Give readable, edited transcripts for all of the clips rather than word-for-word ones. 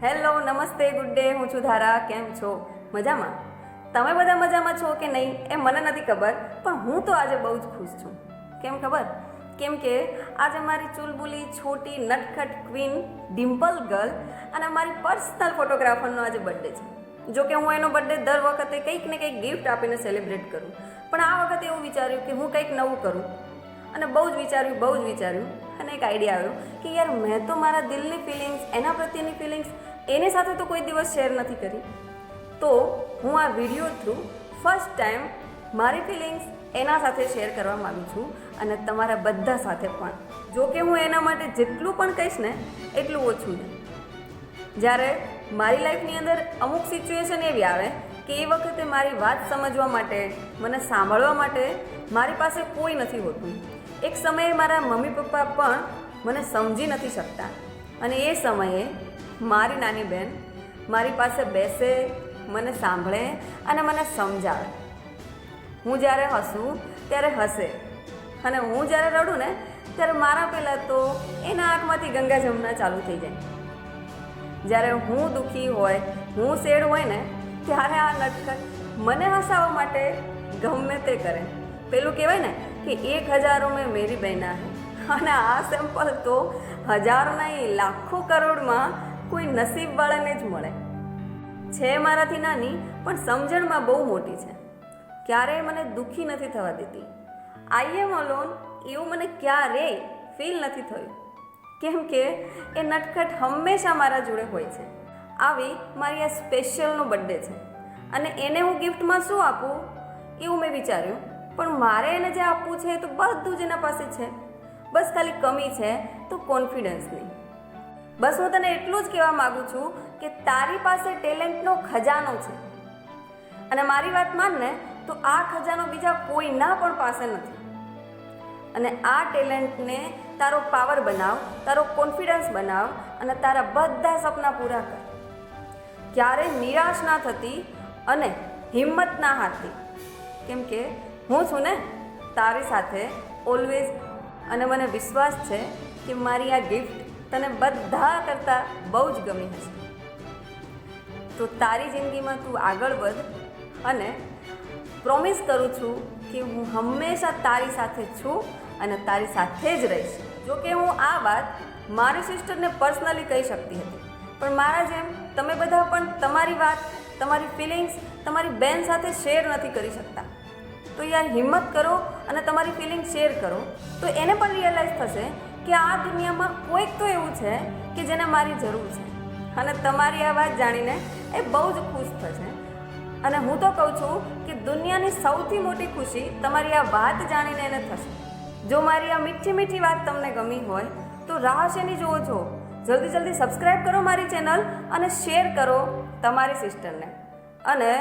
Hello, નમસ્તે, good day. હું છું ધારા. કેમ છો? મજામાં? તમે બધા મજામાં છો કે નહીં એ મને નથી ખબર, પણ હું તો આજે બહુ જ ખુશ છું. કેમ ખબર? કેમ કે આજે મારી ચુલબુલી છોટી નટખટ ક્વીન ડિમ્પલ ગર્લ અને મારી પર્સનલ ફોટોગ્રાફરનો આજે બર્થડે છે. જો કે હું એનો બર્થડે દર વખતે કંઈક ને કંઈક ગિફ્ટ આપીને સેલિબ્રેટ કરું, પણ આ વખતે એવું વિચાર્યું કે હું કંઈક નવું કરું અને બહુ જ વિચાર્યું અને એક આઈડિયા આવ્યો કે યાર મેં તો મારા દિલની ફિલિંગ્સ, એના પ્રત્યેની ફિલિંગ્સ એની સાથે તો કોઈ દિવસ શેર નથી કરી, તો હું આ વિડીયો થ્રુ ફર્સ્ટ ટાઈમ મારી ફિલિંગ્સ એના સાથે શેર કરવા માગું છું અને તમારા બધા સાથે પણ. જો કે હું એના માટે જેટલું પણ કહીશ ને એટલું ઓછું છે. જ્યારે મારી લાઈફની અંદર અમુક સિચ્યુએશન એવી આવે કે એ વખતે મારી વાત સમજવા માટે, મને સાંભળવા માટે મારી પાસે કોઈ નથી હોતું. એક સમયે મારા મમ્મી પપ્પા પણ મને સમજી નથી શકતા અને એ સમયે મારી નાની બહેન મારી પાસે બેસે, મને સાંભળે અને મને સમજાવે. હું જ્યારે હસું ત્યારે હસે અને હું જ્યારે રડું ને ત્યારે મારા પહેલાં તો એના આંખમાંથી ગંગા જમના ચાલુ થઈ જાય. જ્યારે હું દુઃખી હોય, હું સેડ હોય ને ત્યારે આ નટખટ મને હસાવવા માટે ગમે તે કરે. પેલું કહેવાય ને કે 1000 મેં મેરી બહેના હૈ, અને આ સેમ્પલ તો હજારો નહીં લાખો કરોડમાં કોઈ નસીબવાળાને જ મળે છે. મારાથી નાની પણ સમજણમાં બહુ મોટી છે. ક્યારેય મને દુઃખી નથી થવા દેતી. આઈ એમ અલોન એવું મને ક્યારેય ફીલ નથી થયું, કેમ કે એ નટખટ હંમેશા મારા જોડે હોય છે. આવી મારી આ સ્પેશિયલનો બર્થડે છે અને એને હું ગિફ્ટમાં શું આપું એવું મેં વિચાર્યું, પણ મારે એને જે આપવું છે તો બધું જ એના પાસે છે. બસ ખાલી કમી છે તો કોન્ફિડન્સની. બસ હું તને એટલું જ કહેવા માગું છું કે તારી પાસે ટેલેન્ટનો ખજાનો છે અને મારી વાત માન ને તો આ ખજાનો બીજા કોઈના પણ પાસે નથી. અને આ ટેલેન્ટને તારો પાવર બનાવ, તારો કોન્ફિડન્સ બનાવ અને તારા બધા સપના પૂરા કર. ક્યારેય નિરાશ ના થતી અને હિંમત ના હારતી, કેમ કે હું છું ને તારી સાથે ઓલવેઝ. અને મને વિશ્વાસ છે કે મારી આ ગિફ્ટ તને બધા કરતાં બહુ જ ગમી હશે. તો તારી જિંદગીમાં તું આગળ વધ અને પ્રોમિસ કરું છું કે હું હંમેશા તારી સાથે છું અને તારી સાથે જ રહીશ. જો કે હું આ વાત મારી સિસ્ટરને પર્સનલી કહી શકતી હતી, પણ મારા જેમ તમે બધા પણ તમારી વાત, તમારી ફિલિંગ્સ તમારી બેન સાથે શેર નથી કરી શકતા. તો યાર હિંમત કરો અને તમારી ફિલિંગ શેર કરો, તો એને પણ રિયલાઇઝ થશે કે આ દુનિયામાં કોઈક તો એવું છે કે જેને મારી જરૂર છે. અને તમારી આ વાત જાણીને એ બહુ જ ખુશ થશે. અને હું તો કહું છું કે દુનિયાની સૌથી મોટી ખુશી તમારી આ વાત જાણીને એને થશે. જો મારી આ મીઠી મીઠી વાત તમને ગમી હોય તો રાહ શેની જોવો છો? જલ્દી સબસ્ક્રાઈબ કરો મારી ચેનલ અને શેર કરો તમારી સિસ્ટરને અને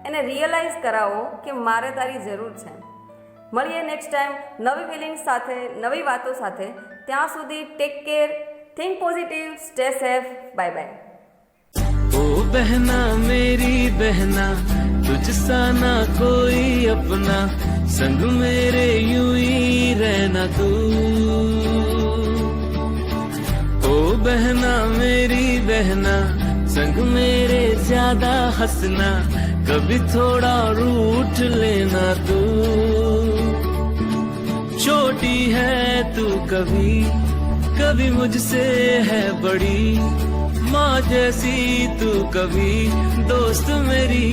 એને રિયલાઇઝ કરાવો કે મારે તારી જરૂર છે. મળીએ નેક્સ્ટ ટાઈમ નવી ફિલિંગ્સ સાથે, નવી વાતો સાથે. ત્યાં સુધી take care, think positive, stay safe, bye bye. ओ बहना मेरी बहना, तुझ सा ना कोई अपना, संग मेरे यूं ही रहना तू. ओ बहना मेरी बहना, संग मेरे ज्यादा हंसना, कभी थोड़ा रूठ लेना तू. छोटी है तू कभी कभी मुझसे है बड़ी, माँ जैसी तू कभी दोस्त मेरी.